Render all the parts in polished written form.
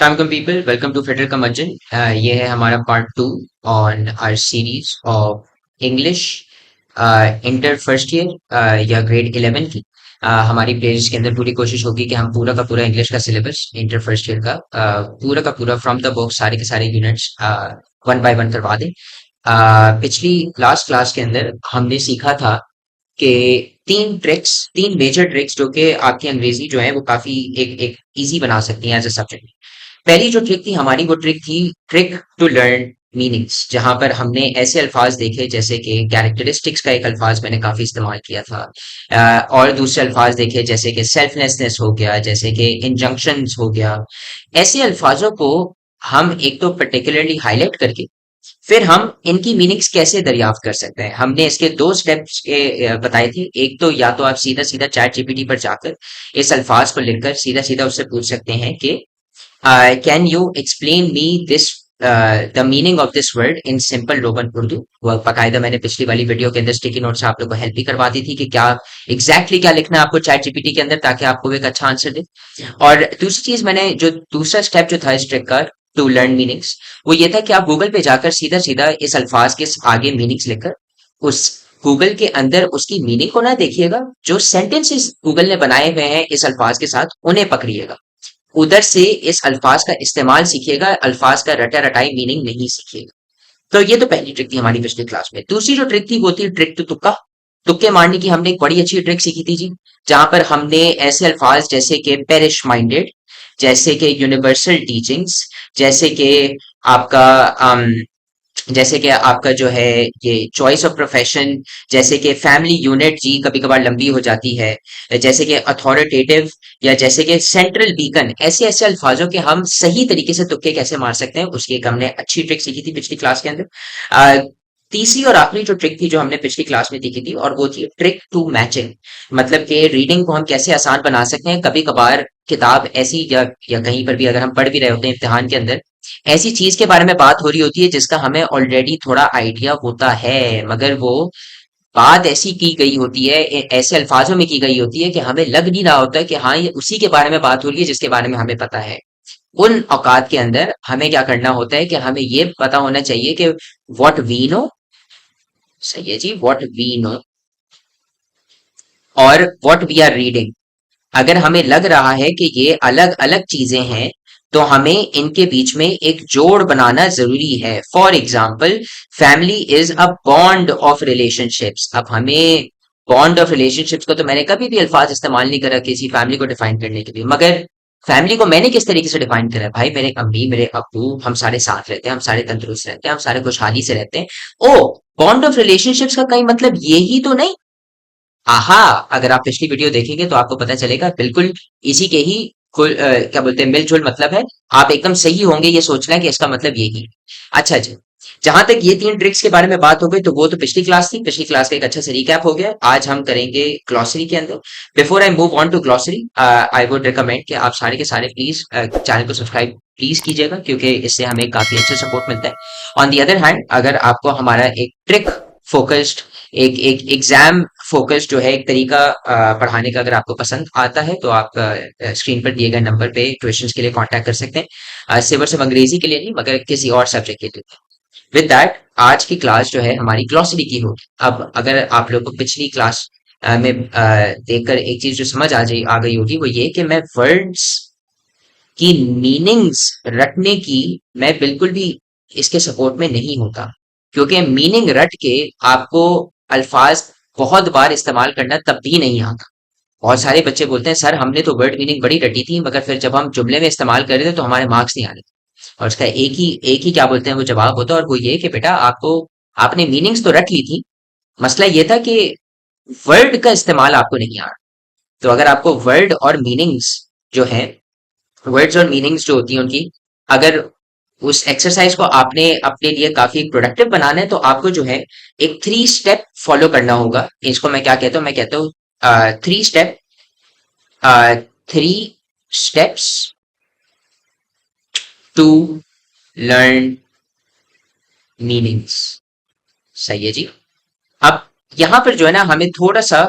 Assalamualaikum people, welcome to Federal Conversion। ये है हमारा part 2 on our series of English inter first year या grade 11 की। हमारी प्लेलिस्ट के अंदर पूरी कोशिश होगी कि हम पूरा का पूरा इंग्लिश का सिलेबस इंटर फर्स्ट ईयर का पूरा का पूरा फ्रॉम द बुक सारे के सारे यूनिट्स वन बाय वन करवा दें। पिछली लास्ट क्लास के अंदर हमने सीखा था कि तीन मेजर ट्रिक्स जो कि आपकी अंग्रेजी जो है वो काफी एक एक इजी बना सकती हैं एज अ सब्जेक्ट। पहली जो ट्रिक थी हमारी वो ट्रिक थी ट्रिक टू लर्न मीनिंग्स, जहां पर हमने ऐसे अल्फाज देखे जैसे कि कैरेक्टरिस्टिक्स का एक अल्फाज मैंने काफी इस्तेमाल किया था। और दूसरे अल्फाज देखे जैसे कि सेल्फलेसनेस हो गया, जैसे कि इंजंक्शंस हो गया। ऐसे अल्फाजों को हम एक तो पर्टिकुलरली हाईलाइट करके फिर हम इनकी मीनिंग्स कैसे दरियाफ्त कर सकते हैं, हमने इसके दो स्टेप्स के बताए थे। एक तो या तो आप सीधा सीधा चैट जीपीटी पर जाकर इस अल्फाज को लिखकर सीधा सीधा उससे पूछ सकते हैं कि can you explain me this the meaning of this word in simple Roman Urdu. वह बाकायदा मैंने पिछली वाली वीडियो के अंदर स्टिकी नोट से आप लोग को हेल्प भी करवा दी थी कि क्या क्या लिखना है आपको चैट जीपीटी के अंदर ताकि आपको एक अच्छा आंसर दे। और दूसरी चीज मैंने जो दूसरा स्टेप जो था इस ट्रिक का टू लर्न मीनिंग्स, वो ये था कि आप गूगल पे जाकर सीधा सीधा इस अल्फाज के आगे मीनिंग्स लिखकर उस गूगल के अंदर उसकी मीनिंग को ना देखिएगा, जो सेंटेंसेस गूगल ने बनाए हुए हैं इस अल्फाज के साथ उन्हें पकड़िएगा। उधर से इस अल्फाज का इस्तेमाल सीखिएगा, अल्फाज का रटा रटाई मीनिंग नहीं सीखिएगा। तो ये तो पहली ट्रिक थी हमारी पिछली क्लास में। दूसरी जो ट्रिक थी वो थी ट्रिक टू तुक्का। तुक्के मारने की हमने एक बड़ी अच्छी ट्रिक सीखी थी जी, जहां पर हमने ऐसे अल्फाज जैसे कि पेरिश माइंडेड, जैसे कि यूनिवर्सल टीचिंग्स, जैसे कि आपका जैसे कि आपका जो है ये चॉइस ऑफ प्रोफेशन, जैसे कि फैमिली यूनिट जी कभी कभार लंबी हो जाती है, जैसे कि अथॉरिटेटिव या जैसे कि सेंट्रल बीकन, ऐसे ऐसे अल्फाजों के हम सही तरीके से तुक्के कैसे मार सकते हैं उसकी एक हमने अच्छी ट्रिक सीखी थी पिछली क्लास के अंदर। तीसरी और आखिरी जो ट्रिक थी जो हमने पिछली क्लास में सीखी थी और वो थी ट्रिक टू मैचिंग। मतलब कि रीडिंग को हम कैसे आसान बना सकते हैं। कभी कभार किताब ऐसी या कहीं पर भी अगर हम पढ़ भी रहे होते हैं इम्तिहान के अंदर, ऐसी चीज के बारे में बात हो रही होती है जिसका हमें ऑलरेडी थोड़ा आइडिया होता है, मगर वो बात ऐसी की गई होती है, ऐसे अल्फाजों में की गई होती है कि हमें लग नहीं रहा होता कि हाँ ये उसी के बारे में बात हो रही है जिसके बारे में हमें पता है। उन औकात के अंदर हमें क्या करना होता है कि हमें ये पता होना चाहिए कि व्हाट वी नो, सही है जी, व्हाट वी नो और व्हाट वी आर रीडिंग। अगर हमें लग रहा है कि ये अलग अलग चीजें हैं तो हमें इनके बीच में एक जोड़ बनाना जरूरी है। For example, family is a bond of relationships. अब हमें बॉन्ड ऑफ रिलेशनशिप्स को तो मैंने कभी भी अल्फाज इस्तेमाल नहीं करा किसी फैमिली को डिफाइन करने के लिए, मगर फैमिली को मैंने किस तरीके से डिफाइन करा है, भाई मेरे अम्मी मेरे अब्बू हम सारे साथ रहते हैं, हम सारे तंदुरुस्त रहते हैं, हम सारे खुशहाली से रहते हैं। ओ, बॉन्ड ऑफ रिलेशनशिप्स का कहीं मतलब ये ही तो नहीं। आहा, अगर आप पिछली वीडियो देखेंगे तो आपको पता चलेगा बिल्कुल इसी के ही क्या बोलते हैं मिलजुल मतलब है। आप एकदम सही होंगे ये सोचना है कि इसका मतलब यही है। अच्छा जी, जहां तक ये तीन ट्रिक्स के बारे में बात हो गई तो वो तो पिछली क्लास थी, पिछली क्लास का एक अच्छा सा रिकैप हो गया। आज हम करेंगे ग्लॉसरी के अंदर। Before I move on to glossary, I would recommend कि आप सारे के सारे प्लीज चैनल को सब्सक्राइब प्लीज कीजिएगा, क्योंकि इससे हमें काफी अच्छा सपोर्ट मिलता है। ऑन दी अदर हैंड, अगर आपको हमारा एक ट्रिक फोकस्ड, एक एक एग्जाम फोकस जो है एक तरीका पढ़ाने का अगर आपको पसंद आता है तो आप स्क्रीन पर दिए गए नंबर पे ट्यूशंस के लिए कांटेक्ट कर सकते हैं। सिर्फ और सिर्फ अंग्रेजी के लिए नहीं मगर किसी और सब्जेक्ट के लिए। विद दैट, आज की क्लास जो है हमारी ग्लॉसरी की होगी। अब अगर आप लोग को पिछली क्लास में देखकर एक चीज जो समझ आ गई होगी वो ये कि मैं वर्ड्स की मीनिंग्स रटने की मैं बिल्कुल भी इसके सपोर्ट में नहीं होता, क्योंकि मीनिंग रट के आपको अल्फाज बहुत बार इस्तेमाल करना तब भी नहीं आता। बहुत सारे बच्चे बोलते हैं सर हमने तो वर्ड मीनिंग बड़ी रटी थी मगर फिर जब हम जुमले में इस्तेमाल कर रहे थे तो हमारे मार्क्स नहीं आ रहे थे। और उसका एक ही क्या बोलते हैं वो जवाब होता है, और वो ये कि बेटा आपको आपने मीनिंग्स तो रट ली थी, मसला ये था कि वर्ड का इस्तेमाल आपको नहीं आ रहा। तो अगर आपको वर्ड और मीनिंग्स जो है, वर्ड्स और मीनिंग्स जो होती हैं उनकी, अगर उस एक्सरसाइज को आपने अपने लिए काफी प्रोडक्टिव बनाना है तो आपको जो है एक थ्री स्टेप फॉलो करना होगा। इसको मैं क्या कहता हूँ, मैं कहता हूँ three step, three steps to learn meanings. सही है जी। अब यहाँ पर जो है ना हमें थोड़ा सा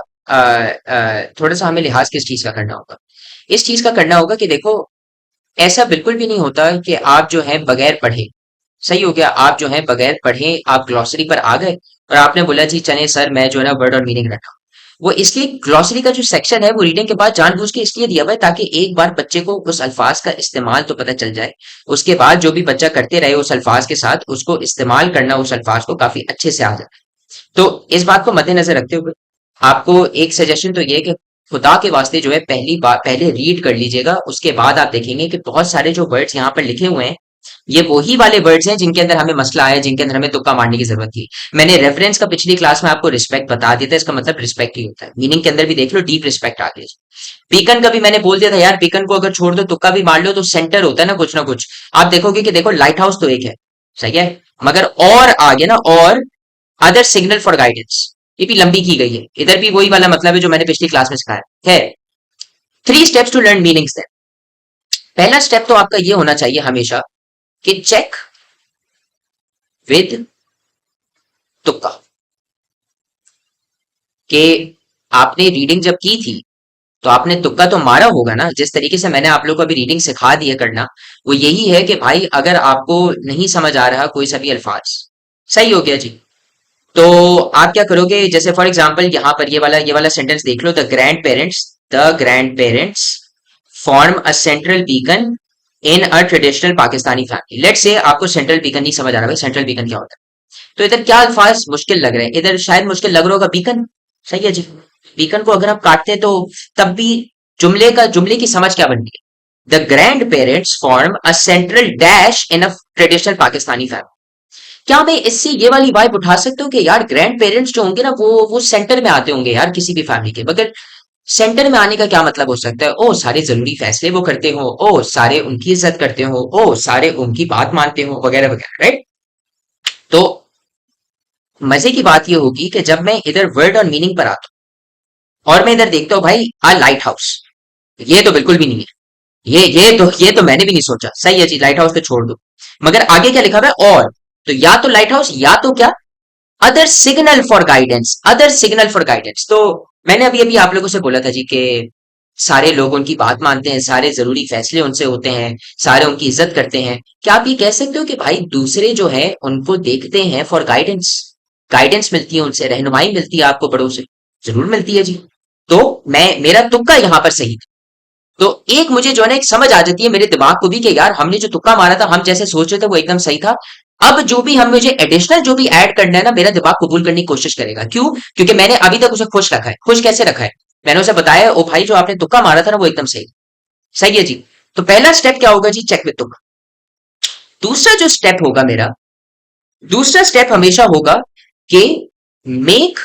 हमें लिहाज किस चीज का करना होगा, इस चीज का करना होगा कि देखो ऐसा बिल्कुल भी नहीं होता कि आप जो है बगैर पढ़े, सही हो गया, आप जो है बगैर पढ़े आप ग्लॉसरी पर आ गए और आपने बोला जी चले सर मैं जो है ना वर्ड और मीनिंग रखा। वो इसलिए ग्लॉसरी का जो सेक्शन है वो रीडिंग के बाद जानबूझ के इसलिए दिया हुआ है ताकि एक बार बच्चे को उस अल्फाज का इस्तेमाल तो पता चल जाए, उसके बाद जो भी बच्चा करते रहे उस अल्फाज के साथ उसको इस्तेमाल करना उस अल्फाज को काफी अच्छे से आ जाए। तो इस बात को मद्देनजर रखते हुए आपको एक सजेशन तो ये है कि खुदा के वास्ते जो है पहली बार पहले रीड कर लीजिएगा, उसके बाद आप देखेंगे कि बहुत सारे जो वर्ड्स यहाँ पर लिखे हुए हैं ये वही वाले वर्ड्स हैं जिनके अंदर हमें मसला आया, जिनके अंदर हमें तुक्का मारने की जरूरत थी। मैंने रेफरेंस का पिछली क्लास में आपको रिस्पेक्ट बता दिया था, इसका मतलब रिस्पेक्ट ही होता है, मीनिंग के अंदर भी देख लो डीप रिस्पेक्ट आ गई। बीकन का भी मैंने बोल दिया था यार, बीकन को अगर छोड़ दो तुक्का भी मार लो तो सेंटर होता है ना कुछ। आप देखोगे कि देखो लाइट हाउस तो एक है, सही है, मगर और आगे ना और अदर सिग्नल फॉर गाइडेंस ये भी लंबी की गई है, इधर भी वही वाला मतलब है जो मैंने पिछली क्लास में सिखाया है। 3 स्टेप्स टू लर्न मीनिंग्स। पहला स्टेप तो आपका ये होना चाहिए हमेशा कि चेक विद तुक्का, कि आपने रीडिंग जब की थी तो आपने तुक्का तो मारा होगा ना, जिस तरीके से मैंने आप लोग को अभी रीडिंग सिखा दी है करना, वो यही है कि भाई अगर आपको नहीं समझ आ रहा कोई सा भी अल्फाज, सही हो गया जी, तो आप क्या करोगे, जैसे फॉर एग्जाम्पल यहाँ पर ये वाला सेंटेंस देख लो, the grandparents form a central beacon in a traditional Pakistani family. Let's say आपको सेंट्रल बीकन नहीं समझ आ रहा भाई, सेंट्रल बीकन क्या होता है, तो इधर क्या अल्फाज मुश्किल लग रहे हैं, इधर शायद मुश्किल लग रहा होगा बीकन, सही है जी। बीकन को अगर आप काटते हैं तो तब भी जुमले की समझ क्या बनती है, the grandparents form a central dash in a traditional Pakistani family. क्या मैं इससे ये वाली वाइब उठा सकता हूँ कि यार ग्रैंड पेरेंट्स जो होंगे ना वो सेंटर में आते होंगे यार किसी भी फैमिली के, मगर सेंटर में आने का क्या मतलब हो सकता है, ओ सारे जरूरी फैसले वो करते हो, ओ सारे उनकी इज्जत करते हो, ओ सारे उनकी बात मानते हो, वगैरह वगैरह, राइट। तो मजे की बात ये होगी कि जब मैं इधर वर्ड और मीनिंग पर आता हूं और मैं इधर देखता हूँ भाई आ लाइट हाउस, ये तो बिल्कुल भी नहीं है, ये तो मैंने भी नहीं सोचा, सही है जी, लाइट हाउस को छोड़ दो, मगर आगे क्या लिखा हुआ है, और तो या तो लाइट हाउस या तो क्या, अदर सिग्नल फॉर गाइडेंस। तो मैंने अभी अभी आप लोगों से बोला था जी कि सारे लोग उनकी बात मानते हैं, सारे जरूरी फैसले उनसे होते हैं, सारे उनकी इज्जत करते हैं। क्या आप ये कह सकते हो कि भाई दूसरे जो है उनको देखते हैं फॉर गाइडेंस, गाइडेंस मिलती है उनसे, रहनुमाई मिलती है आपको बड़ों से, जरूर मिलती है जी। तो मैं मेरा तुक्का यहाँ पर सही था। तो एक मुझे जो है ना एक समझ आ जाती है मेरे दिमाग को भी कि यार हमने जो तुक्का मारा था, हम जैसे सोच रहे थे वो एकदम सही था। अब जो भी हम मुझे एडिशनल जो भी ऐड करना है ना, मेरा दिमाग कबूल करने की कोशिश करेगा, क्यों, क्योंकि मैंने अभी तक उसे खुश रखा है। खुश कैसे रखा है, मैंने उसे बताया ओ भाई जो आपने तुक्का मारा था ना वो एकदम सही, सही है जी। तो पहला स्टेप क्या होगा जी, चेक विद तुक्का। दूसरा जो स्टेप होगा मेरा, दूसरा स्टेप हमेशा होगा कि make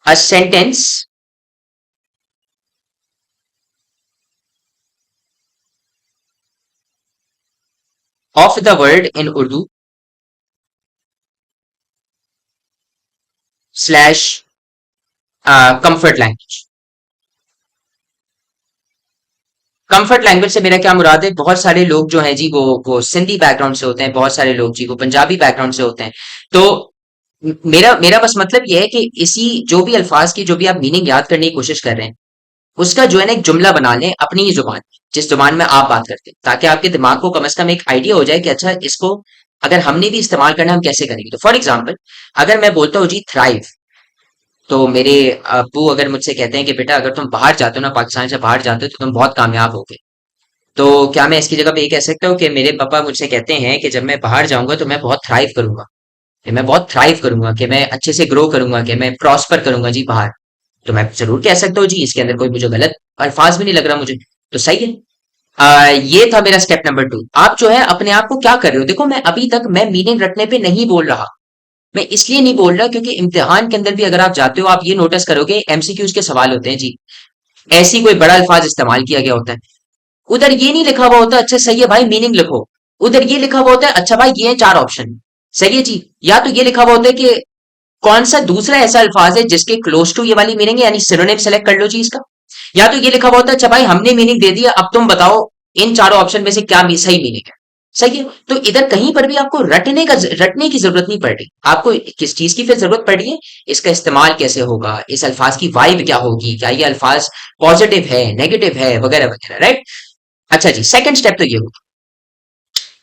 a sentence of the word in Urdu slash comfort language. Comfort language से मेरा क्या मुराद है, बहुत सारे लोग जो हैं जी वो सिंधी बैकग्राउंड से होते हैं, बहुत सारे लोग जी वो पंजाबी बैकग्राउंड से होते हैं। तो मेरा मेरा बस मतलब ये है कि इसी जो भी अल्फाज की जो भी आप मीनिंग याद करने की कोशिश कर रहे हैं उसका जो है ना एक जुमला बना लें अपनी ही जुबान, जिस जुबान में आप बात करते हैं, ताकि आपके दिमाग को कम से कम एक आइडिया हो जाए कि अच्छा इसको अगर हमने भी इस्तेमाल करना हम कैसे करेंगे। तो फॉर एग्जाम्पल अगर मैं बोलता हूँ जी थ्राइव, तो मेरे अब्बू अगर मुझसे कहते हैं कि बेटा अगर तुम बाहर जाते हो ना, पाकिस्तान से बाहर जाते हो तो तुम बहुत कामयाब होगे, तो क्या मैं इसकी जगह पे ये कह सकता हूँ कि मेरे पापा मुझसे कहते हैं कि जब मैं बाहर जाऊंगा तो मैं बहुत थ्राइव करूंगा, कि मैं बहुत थ्राइव करूंगा, कि मैं अच्छे से ग्रो करूंगा, कि मैं प्रॉस्पर करूंगा जी बाहर। तो मैं जरूर कह सकता हूँ जी, इसके अंदर कोई मुझे गलत अल्फाज भी नहीं लग रहा मुझे, तो सही है। ये था मेरा स्टेप नंबर 2। आप जो है अपने आप को क्या कर रहे हो, देखो मैं अभी तक मैं मीनिंग रखने पे नहीं बोल रहा, मैं इसलिए नहीं बोल रहा क्योंकि इम्तिहान के अंदर भी अगर आप जाते हो आप ये नोटिस करोगे एमसीक्यूज के सवाल होते हैं जी, ऐसी कोई बड़ा अल्फाज इस्तेमाल किया गया होता है, उधर ये नहीं लिखा हुआ होता अच्छा सही है भाई मीनिंग लिखो, उधर ये लिखा हुआ होता है अच्छा भाई ये है 4 ऑप्शन, सही है जी। या तो ये लिखा हुआ होता है कि कौन सा दूसरा ऐसा अल्फाज है जिसके क्लोज टू ये वाली मीनिंग है, यानी सिनोनिम सेलेक्ट कर लो जी इसका। या तो ये लिखा हुआ होता है अच्छा भाई हमने मीनिंग दे दिया अब तुम बताओ इन 4 ऑप्शन में से क्या सही मीनिंग है। सही है। तो इधर कहीं पर भी आपको रटने की जरूरत नहीं पड़ रही। आपको किस चीज की फिर जरूरत पड़ रही है? इसका इस्तेमाल कैसे होगा, इस अल्फाज की वाइब क्या होगी, क्या ये अल्फाज पॉजिटिव है, नेगेटिव है, वगैरह वगैरह, राइट। अच्छा जी, सेकंड स्टेप तो ये हुआ।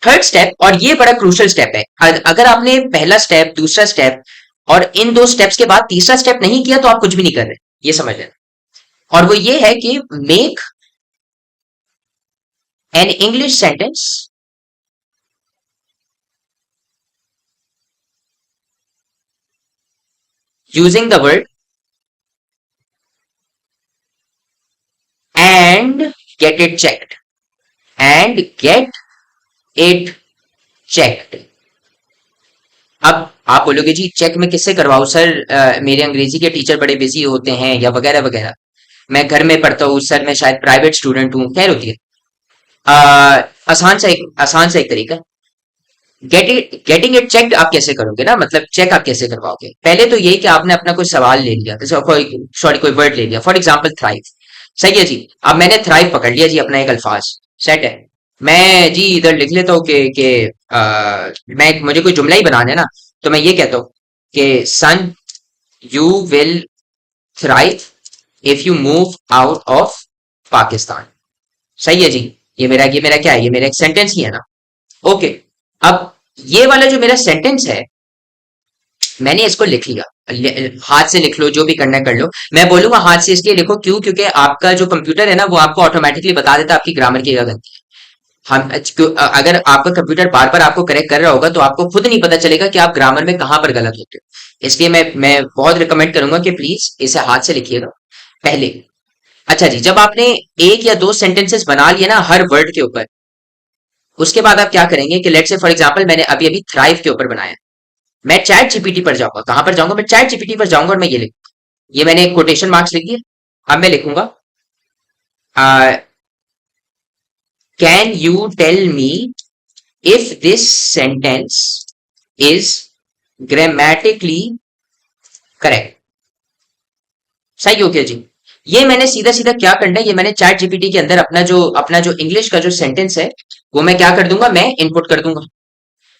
थर्ड स्टेप, और ये बड़ा क्रूशियल स्टेप है। अगर आपने पहला स्टेप, दूसरा स्टेप और इन दो स्टेप्स के बाद तीसरा स्टेप नहीं किया तो आप कुछ भी नहीं कर रहे, ये समझ लेना। और वो ये है कि make an English sentence using the word and get it checked, and get it checked. अब आप बोलोगे जी चेक मैं किससे करवाऊं सर, मेरे अंग्रेजी के टीचर बड़े बिजी होते हैं या वगैरह वगैरह, मैं घर में पढ़ता हूँ सर, मैं शायद प्राइवेट स्टूडेंट हूँ, खैर होती है। आसान सा एक तरीका, गेटिंग इट चेक्ड आप कैसे करोगे ना, मतलब चेक आप कैसे करवाओगे? पहले तो यही कि आपने अपना कोई सवाल ले लिया, जैसे कोई वर्ड ले लिया, फॉर एग्जाम्पल थ्राइव। सही है जी। अब मैंने थ्राइव पकड़ लिया जी, अपना एक अल्फाज सेट है। मैं जी इधर लिख लेता हूँ मैं मुझे कोई जुमला ही बनाना है ना, तो मैं ये कहता हूँ कि son, you will thrive if you move out of Pakistan. सही है जी। ये मेरा क्या है, ये मेरा एक सेंटेंस ही है ना। ओके। अब ये वाला जो मेरा सेंटेंस है, मैंने इसको लिख लिया। हाथ से लिख लो, जो भी करना है कर लो। मैं बोलूंगा हाथ से इसलिए लिखो क्योंकि आपका जो कंप्यूटर है ना, वो आपको ऑटोमेटिकली बता देता है आपकी ग्रामर की जगह। अगर आपका कंप्यूटर बार बार आपको करेक्ट कर रहा होगा तो आपको खुद नहीं पता चलेगा कि आप ग्रामर में कहां पर गलत होते हो। इसलिए मैं बहुत रिकमेंड करूंगा कि प्लीज इसे हाथ से लिखिएगा पहले। अच्छा जी, जब आपने एक या दो सेंटेंसेस बना लिए ना हर वर्ड के ऊपर, उसके बाद आप क्या करेंगे कि लेट से फॉर एग्जांपल मैंने अभी अभी थ्राइव के ऊपर बनाया, मैं चैट जीपीटी पर जाऊंगा। कहां पर जाऊंगा? मैं चैट जीपीटी पर जाऊंगा और मैं ये लिखूंगा, ये मैंने कोटेशन मार्क्स लिख दिए। अब मैं लिखूंगा, can you tell me if this sentence is grammatically correct. सही हो गया जी। ये मैंने सीधा सीधा क्या करना है, ये मैंने चैट जीपीटी के अंदर अपना जो इंग्लिश का जो सेंटेंस है, वो मैं क्या कर दूंगा, मैं इनपुट कर दूंगा।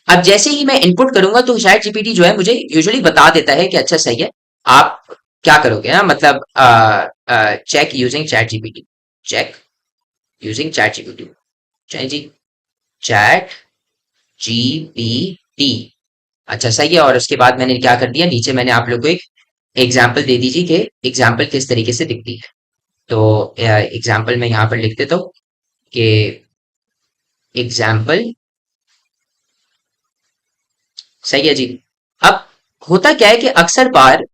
अब जैसे ही मैं इनपुट करूंगा तो चैट जीपीटी जो है मुझे यूजुअली बता देता है कि अच्छा सही है, आप क्या करोगे ना, मतलब check using chat GPT, check using chat GPT. चाहे जी, चैट जीपीटी। अच्छा सही है। और उसके बाद मैंने क्या कर दिया, नीचे मैंने आप लोग को एक एग्जाम्पल दे दीजिए कि एग्जाम्पल किस तरीके से दिखती है। तो एग्जाम्पल मैं यहाँ पर लिख देता हूँ कि एग्जाम्पल। सही है जी। अब होता क्या है कि अक्सर बार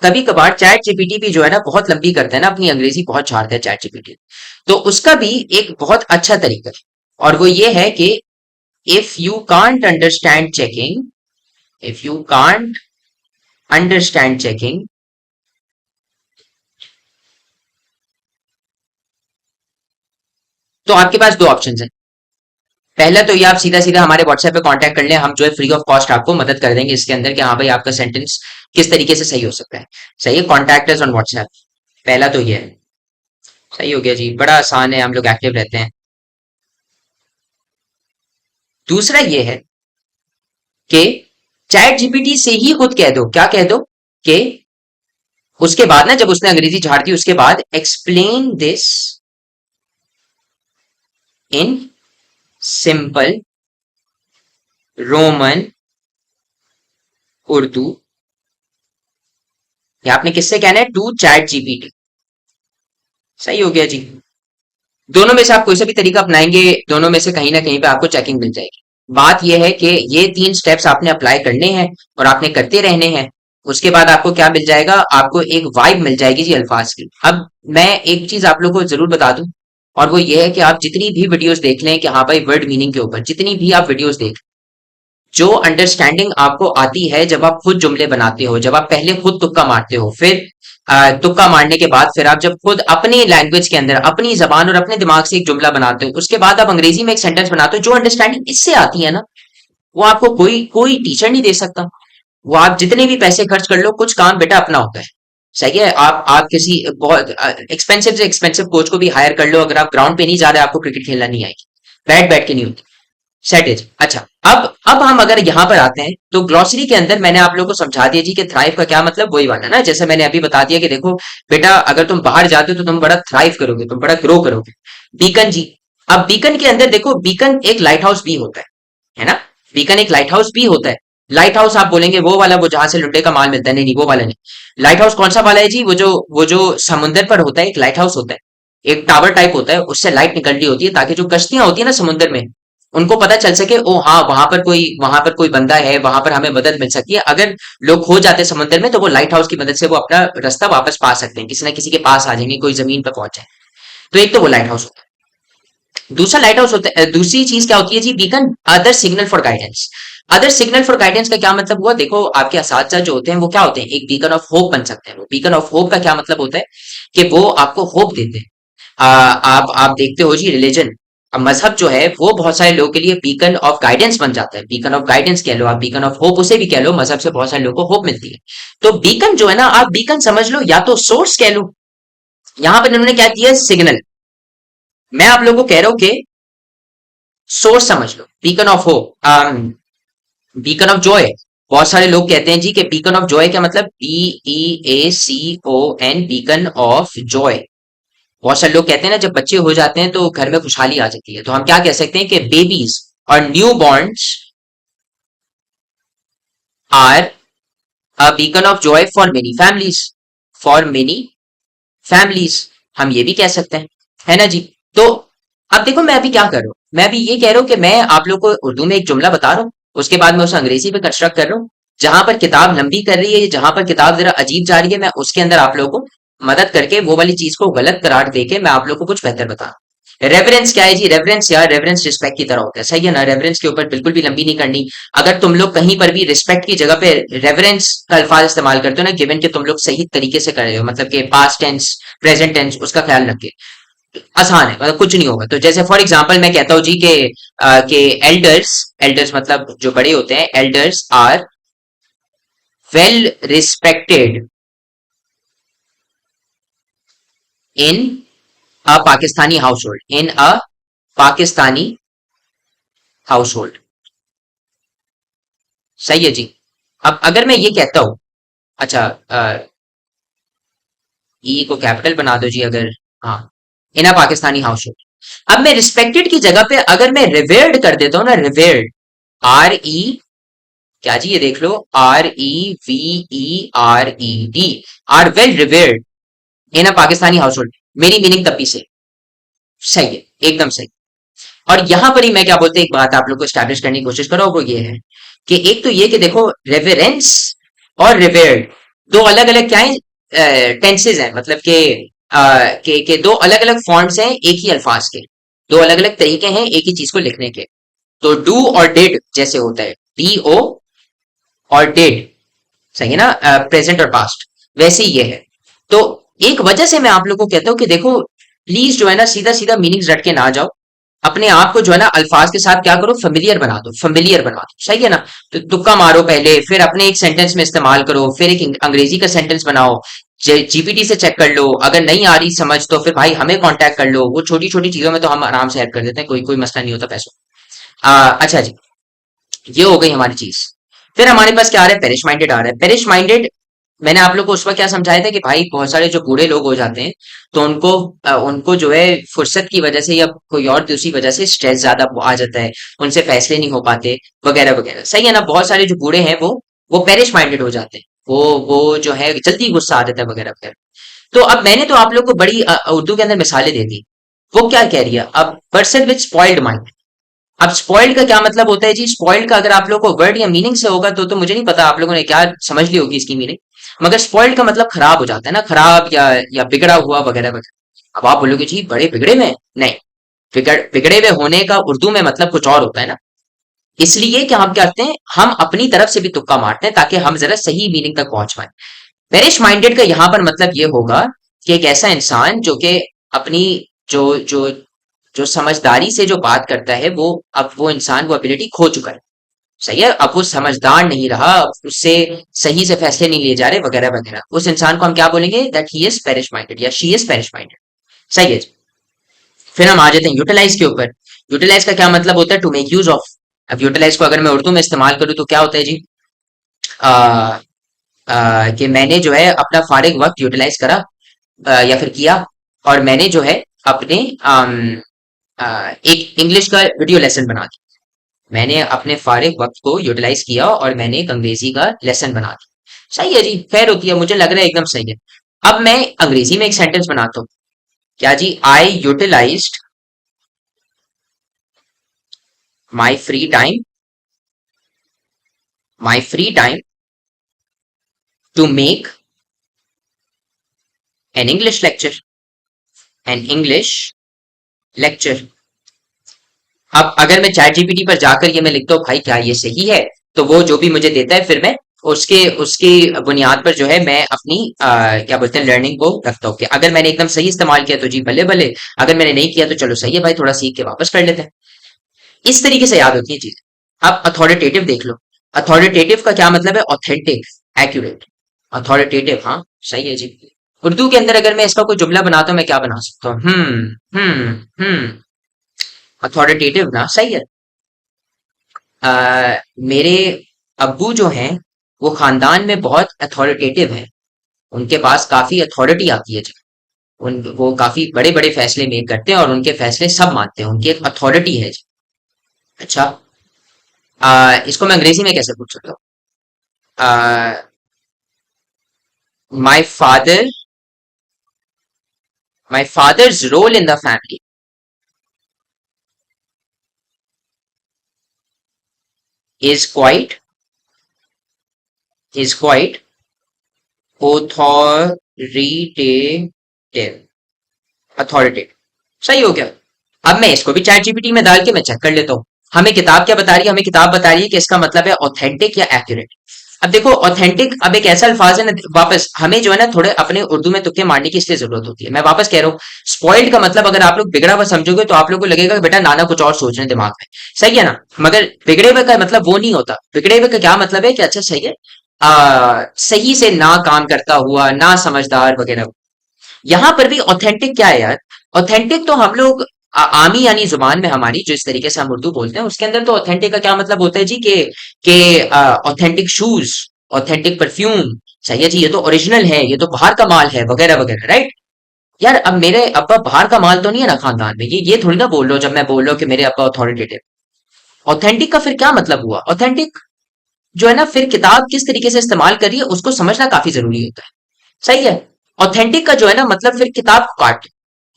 कभी कभार चैट जीपीटी भी जो है ना बहुत लंबी करता है ना, अपनी अंग्रेजी बहुत झाड़ता है चैट जीपीटी। तो उसका भी एक बहुत अच्छा तरीका है, और वो ये है कि if you can't understand checking, if you can't understand checking, तो आपके पास दो ऑप्शन है। पहला तो ये आप सीधा सीधा हमारे व्हाट्सएप पे कांटेक्ट कर लें, हम जो है फ्री ऑफ कॉस्ट आपको मदद कर देंगे इसके अंदर कि हाँ भाई आपका सेंटेंस किस तरीके से सही हो सकता है। सही है, कॉन्टैक्ट अस ऑन व्हाट्सएप। पहला तो ये है। सही हो गया जी, बड़ा आसान है, हम लोग एक्टिव रहते हैं। दूसरा ये है कि चैट जीपीटी से ही खुद कह दो, क्या कह दो कि उसके बाद ना, जब उसने अंग्रेजी झाड़ दी उसके बाद explain this in simple Roman Urdu. या आपने किससे कहना है? To chat GPT. सही हो गया जी। दोनों में से आप कोई सा भी तरीका अपनाएंगे, दोनों में से कहीं ना कहीं पे आपको चेकिंग मिल जाएगी। बात यह है कि ये तीन स्टेप्स आपने अप्लाई करने हैं और आपने करते रहने हैं। उसके बाद आपको क्या मिल जाएगा? आपको एक वाइब मिल जाएगी जी अल्फाज की। अब मैं एक चीज आप लोगों को जरूर बता दूं, और वो ये है कि आप जितनी भी वीडियोस देख लें कि हाँ भाई वर्ड मीनिंग के ऊपर, जितनी भी आप वीडियोस देख, जो अंडरस्टैंडिंग आपको आती है जब आप खुद जुमले बनाते हो, जब आप पहले खुद तुक्का मारते हो, फिर तुक्का मारने के बाद फिर आप जब खुद अपनी लैंग्वेज के अंदर अपनी जबान और अपने दिमाग से एक जुमला बनाते हो, उसके बाद आप अंग्रेजी में एक सेंटेंस बनाते हो, जो अंडरस्टैंडिंग इससे आती है ना, वो आपको कोई कोई टीचर नहीं दे सकता। वो आप जितने भी पैसे खर्च कर लो, कुछ काम बेटा अपना होता है। सही है। आप किसी बहुत एक्सपेंसिव से एक्सपेंसिव कोच को भी हायर कर लो, अगर आप ग्राउंड पे नहीं जा रहे, आपको क्रिकेट खेलना नहीं आएगी, बैठ बैठ के नहीं होती। सेट इज अच्छा। अब हम अगर यहाँ पर आते हैं तो ग्लॉसरी के अंदर मैंने आप लोगों को समझा दिया जी कि थ्राइव का क्या मतलब, वही वाला ना, जैसे मैंने अभी बता दिया कि देखो बेटा, अगर तुम बाहर जाते हो तो तुम बड़ा थ्राइव करोगे, तुम बड़ा ग्रो करोगे। बीकन जी, अब बीकन के अंदर देखो, बीकन एक लाइट हाउस भी होता है ना। बीकन एक लाइट हाउस भी होता है। लाइट हाउस आप बोलेंगे वो वाला, वो जहां से लुट्टे का माल मिलता है, नहीं नहीं वो वाला नहीं। लाइट हाउस कौन सा वाला है जी, वो जो समुद्र पर होता है, एक लाइट हाउस होता है, एक टावर टाइप होता है, उससे लाइट निकल रही होती है ताकि जो कश्तियां होती है ना समुद्र में, उनको पता चल सके, ओ हाँ वहां पर कोई बंदा है, वहां पर हमें मदद मिल सकती है। अगर लोग खो जाते हैं समुद्र में तो वो लाइट हाउस की मदद से वो अपना रास्ता वापस पा सकते हैं, किसी ना किसी के पास आ जाएंगे, कोई जमीन पर पहुंच जाए। तो एक तो वो लाइट हाउस होता है। दूसरा लाइट हाउस होता है, दूसरी चीज क्या होती है जी, beacon, other signal for guidance. Other signal for guidance का क्या मतलब हुआ, देखो आपके असातिज़ा जो होते हैं वो क्या होते हैं, एक बीकन ऑफ होप बन सकते हैं। वो बीकन ऑफ होप का क्या मतलब होता है कि वो आपको होप देते हैं। आप देखते हो जी, रिलीजन, अब मजहब जो है वो बहुत सारे लोगों के लिए बीकन ऑफ गाइडेंस बन जाता है। बीकन ऑफ गाइडेंस कह लो, आप बीकन ऑफ होप उसे भी कह लो, मजहब से बहुत सारे लोगों को होप मिलती है। तो बीकन जो है ना, आप बीकन समझ लो या तो सोर्स कह लो। यहां पर इन्होंने क्या किया, सिग्नल। मैं आप लोगों को कह रहा हूं कि सोर्स समझ लो, beacon of hope, beacon of joy. बहुत सारे लोग कहते हैं जी कि बीकन ऑफ जॉय क्या मतलब, BEACON, बीकन ऑफ जॉय। बहुत सारे लोग कहते हैं ना, जब बच्चे हो जाते हैं तो घर में खुशहाली आ जाती है, तो हम क्या कह सकते हैं कि बेबीज और new borns are a beacon of joy for many families, for many families, हम ये भी कह सकते हैं, है ना जी। तो अब देखो मैं अभी क्या कर रहा हूँ, मैं अभी ये कह रहा हूँ कि मैं आप लोग को उर्दू में एक जुमला बता रहा हूँ, उसके बाद मैं उसे अंग्रेजी में कंस्ट्रक्ट कर रहा हूँ। जहां पर किताब लंबी कर रही है, जहां पर किताब जरा अजीब जा रही है, मैं उसके अंदर आप लोगों को मदद करके वो वाली चीज को गलत करार देके मैं आप लोग को कुछ बेहतर बता रहा हूँ। रेफरेंस क्या है जी, रेफरेंस यार, रेफरेंस रिस्पेक्ट की तरह होता है, सही है ना। रेफरेंस के ऊपर बिल्कुल भी लंबी नहीं करनी। अगर तुम लोग कहीं पर भी रिस्पेक्ट की जगह पे रेफरेंस का अल्फाज इस्तेमाल करते हो ना, गिवन कि तुम लोग सही तरीके से कर रहे हो, मतलब कि पास्ट टेंस, प्रेजेंट टेंस, उसका ख्याल रख, आसान है, मतलब कुछ नहीं होगा। तो जैसे फॉर एग्जांपल मैं कहता हूँ जी के एल्डर्स, एल्डर्स मतलब जो बड़े होते हैं, elders are well respected in a Pakistani household, in a Pakistani household, सही है जी। अब अगर मैं ये कहता हूं, अच्छा, ई को कैपिटल बना दो जी अगर, हाँ, इन अ पाकिस्तानी हाउस होल्ड। अब मैं रिस्पेक्टेड की जगह पे अगर मैं रिवेयर्ड कर देता हूँ ना, रिवेयर्ड, RE, क्या जी, ये देख लो, REVERED, are well revered in a Pakistani household, मेरी मीनिंग तब भी से सही है, एकदम सही। और यहां पर ही मैं क्या बोलते हैं, एक बात आप लोग को स्टैब्लिश करने की कोशिश करो, वो ये है कि एक तो ये कि देखो, रेवरेंस और रिवेयर्ड दो अलग अलग क्या है, टेंसेज हैं, मतलब के दो अलग अलग फॉर्म्स हैं एक ही अल्फाज के, दो अलग अलग तरीके हैं एक ही चीज को लिखने के। तो डू और डिड जैसे होता है, DO और डिड, सही है ना, प्रेजेंट और पास्ट, वैसे ही ये है। तो एक वजह से मैं आप लोगों को कहता हूं कि देखो, प्लीज जो है ना, सीधा सीधा मीनिंग्स रट के ना जाओ, अपने आप को जो है ना अल्फाज के साथ क्या करो, फेमिलियर बना दो, फेमिलियर बना दो, सही है ना। तो तुक्का मारो पहले, फिर अपने एक सेंटेंस में इस्तेमाल करो, फिर एक अंग्रेजी का सेंटेंस बनाओ, जीपीटी से चेक कर लो, अगर नहीं आ रही समझ तो फिर भाई हमें कांटेक्ट कर लो, वो छोटी छोटी चीजों में तो हम आराम से हेल्प कर देते हैं, कोई कोई मसला नहीं होता पैसों। अच्छा जी, ये हो गई हमारी चीज। फिर हमारे पास क्या आ रहा है, पेरिश माइंडेड आ रहा है। पेरिश माइंडेड, मैंने आप लोग को उस वक्त क्या समझाया था कि भाई बहुत सारे जो बूढ़े लोग हो जाते हैं तो उनको जो है फुर्सत की वजह से या कोई और दूसरी वजह से स्ट्रेस ज्यादा आ जाता है, उनसे फैसले नहीं हो पाते, वगैरह वगैरह, सही है ना। बहुत सारे जो बूढ़े हैं वो पेरिश माइंडेड हो जाते हैं, वो जो है जल्दी गुस्सा आ जाता है, वगैरह वगैरह। तो अब मैंने तो आप लोग को बड़ी उर्दू के अंदर मिसालें दे दी। वो क्या कह रही है, अब पर्सन विद स्पॉइल्ड माइंड। अब स्पॉइल्ड का क्या मतलब होता है जी, स्पॉइल्ड का अगर आप लोगों को वर्ड या मीनिंग से होगा तो मुझे नहीं पता आप लोगों ने क्या समझ ली होगी इसकी मीनिंग, मगर स्पॉइल्ड का मतलब खराब हो जाता है ना, खराब या बिगड़ा हुआ, वगैरह वगैरह। अब आप बोलोगे जी बड़े बिगड़े में, नहीं, बिगड़े हुए होने का उर्दू में मतलब कुछ और होता है ना। इसलिए कि हम क्या करते हैं, हम अपनी तरफ से भी तुक्का मारते हैं ताकि हम जरा सही मीनिंग तक पहुंच पाए। पेरिश माइंडेड का यहां पर मतलब ये होगा कि एक ऐसा इंसान जो कि अपनी जो जो जो समझदारी से जो बात करता है, वो अब वो इंसान वो एबिलिटी खो चुका है, सही है। अब वो समझदार नहीं रहा, अब उससे सही से फैसले नहीं लिए जा रहे, वगैरह वगैरह। उस इंसान को हम क्या बोलेंगे, that he is parish minded या शी इज पेरिश माइंडेड, सही है। फिर हम आ जाते हैं यूटिलाइज के ऊपर। यूटिलाइज का क्या मतलब होता है, टू मेक यूज ऑफ, अब यूटिलाइज को अगर मैं उर्दू में इस्तेमाल करूँ तो क्या होता है जी? आ, कि मैंने जो है अपना फारिग वक्त यूटिलाइज करा, या फिर किया, और मैंने जो है अपने एक इंग्लिश का वीडियो लेसन बना दिया। मैंने अपने फारिग वक्त को यूटिलाइज किया और मैंने एक अंग्रेजी का लेसन बना दिया। सही है जी, खैर होती है, मुझे लग रहा है एकदम सही है। अब मैं अंग्रेजी में एक सेंटेंस बनाता हूँ। क्या जी? I utilized my free time, my free time to make an English lecture, an English lecture. अब अगर मैं चैट जीपीटी पर जाकर ये मैं लिखता हूँ भाई क्या ये सही है, तो वो जो भी मुझे देता है फिर मैं उसके उसकी बुनियाद पर जो है मैं अपनी क्या बोलते हैं लर्निंग को रखता हूँ कि अगर मैंने एकदम सही इस्तेमाल किया तो जी भले भले, अगर मैंने नहीं किया तो चलो सही है भाई, थोड़ा सीख के वापस कर लेते हैं। इस तरीके से याद होती है चीजें। अब अथॉरिटेटिव देख लो। अथॉरिटेटिव का क्या मतलब है? Authentic, accurate. अथॉरिटेटिव, हाँ सही है जी। उर्दू के अंदर अगर मैं इसका कोई जुमला बनाता हूँ मैं क्या बना सकता हूँ? अथॉरिटेटिव ना, सही है। मेरे अब्बू जो हैं वो खानदान में बहुत अथॉरिटेटिव हैं, उनके पास काफी अथॉरिटी आती है जी। उन वो काफी बड़े बड़े फैसले मेक करते हैं और उनके फैसले सब मानते हैं, उनकी एक अथॉरिटी है जी। अच्छा, इसको मैं अंग्रेजी में कैसे पूछ सकता हूँ? My father, my father's role in the family is quite, is quite authoritative, authoritative. सही हो गया। अब मैं इसको भी चैट जीपीटी में डाल के मैं चेक कर लेता हूँ। हमें किताब क्या बता रही है? हमें किताब बता रही है कि इसका मतलब है ऑथेंटिक या एक्यूरेट। अब देखो ऑथेंटिक अब एक ऐसा अल्फाज है ना, वापस हमें जो है ना थोड़े अपने उर्दू में तुक्के मारने की इसलिए जरूरत होती है। मैं वापस कह रहा हूँ, स्पॉइल्ड का मतलब अगर आप लोग बिगड़ा हुआ समझोगे तो आप लोग को लगेगा कि बेटा नाना कुछ और सोच रहे हैं दिमाग में। सही है ना? मगर बिगड़े हुए का मतलब वो नहीं होता। बिगड़े हुए का क्या मतलब है कि अच्छा सही है, सही से ना काम करता हुआ, ना समझदार वगैरह। यहाँ पर भी ऑथेंटिक क्या है यार? ऑथेंटिक तो हम लोग आमी यानी जुबान में हमारी जो इस तरीके से हम उर्दू बोलते हैं उसके अंदर तो ऑथेंटिक का क्या मतलब होता है जी? के ऑथेंटिक शूज, ऑथेंटिक परफ्यूम। सही है जी, ये तो ओरिजिनल है, ये तो बाहर का माल है वगैरह वगैरह, राइट? यार अब मेरे अब्बा बाहर का माल तो नहीं है ना खानदान में, ये थोड़ी ना बोल रहे हो जब मैं बोल रहा हूँ कि मेरे अब्बा अथॉरिटेटिव। ऑथेंटिक का फिर क्या मतलब हुआ? ऑथेंटिक जो है ना, फिर किताब किस तरीके से इस्तेमाल करी है उसको समझना काफी जरूरी होता है। सही है। ऑथेंटिक का जो है ना मतलब फिर किताब को काट,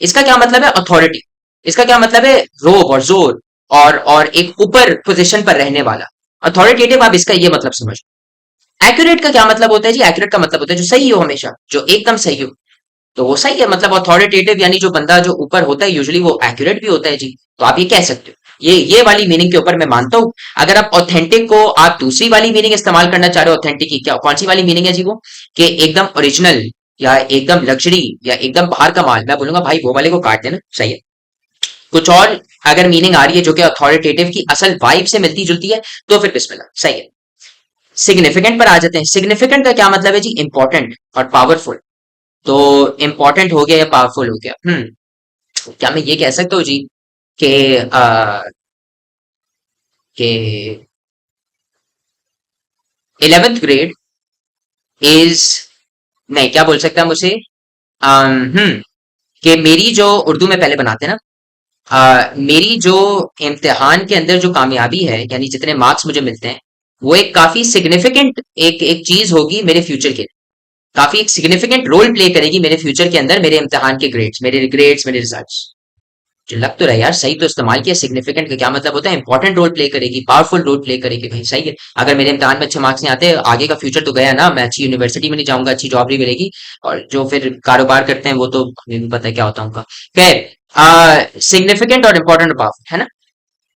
इसका क्या मतलब है? अथॉरिटी। इसका क्या मतलब है? रोब और जोर, और एक ऊपर पोजीशन पर रहने वाला। अथॉरिटेटिव, आप इसका ये मतलब समझ। एक्यूरेट का क्या मतलब होता है जी? एक्यूरेट का मतलब होता है जो सही हो, हमेशा जो एकदम सही हो। तो वो सही है, मतलब अथॉरिटेटिव यानी जो बंदा जो ऊपर होता है यूजुअली वो एक्यूरेट भी होता है जी। तो आप ये कह सकते हो। ये वाली मीनिंग के ऊपर मैं मानता हूँ। अगर आप ऑथेंटिक को आप दूसरी वाली मीनिंग इस्तेमाल करना चाह रहे हो, ऑथेंटिक की क्या कौन सी वाली मीनिंग है जी? वो कि एकदम ओरिजिनल या एकदम लग्जरी या एकदम बाहर का माल, मैं बोलूंगा भाई वो वाले को काट देना, सही है। कुछ और अगर मीनिंग आ रही है जो कि अथॉरिटेटिव की असल वाइब से मिलती जुलती है तो फिर बिस्मिल्लाह, सही है। सिग्निफिकेंट पर आ जाते हैं। सिग्निफिकेंट का क्या मतलब है जी? इंपॉर्टेंट और पावरफुल। तो इंपॉर्टेंट हो गया या पावरफुल हो गया? क्या मैं ये कह सकता हूँ जी कि कि 11th ग्रेड इज, नहीं क्या बोल सकता है मुझे? कि मेरी जो उर्दू में पहले बनाते हैं ना, मेरी जो इम्तिहान के अंदर जो कामयाबी है यानी जितने मार्क्स मुझे मिलते हैं वो एक काफी सिग्निफिकेंट एक एक चीज होगी मेरे फ्यूचर के। काफी एक सिग्निफिकेंट रोल प्ले करेगी मेरे फ्यूचर के अंदर, मेरे इम्तिहान के ग्रेड्स, मेरे रिजल्ट्स। जो लग तो रहा है यार, सही तो इस्तेमाल किया। सिग्निफिकेंट का क्या मतलब होता है? इंपॉर्टेंट रोल प्ले करेगी, पावरफुल रोल प्ले करेगी, भाई सही है। अगर मेरे इम्तिहान में अच्छे मार्क्स नहीं आते, आगे का फ्यूचर तो गया ना, मैं अच्छी यूनिवर्सिटी में नहीं जाऊंगा, अच्छी जॉब नहीं मिलेगी। और जो फिर कारोबार करते हैं वो तो हमें भी पता है क्या होता है उनका। खैर, सिग्निफिकेंट और इंपॉर्टेंट पावरफुल है ना।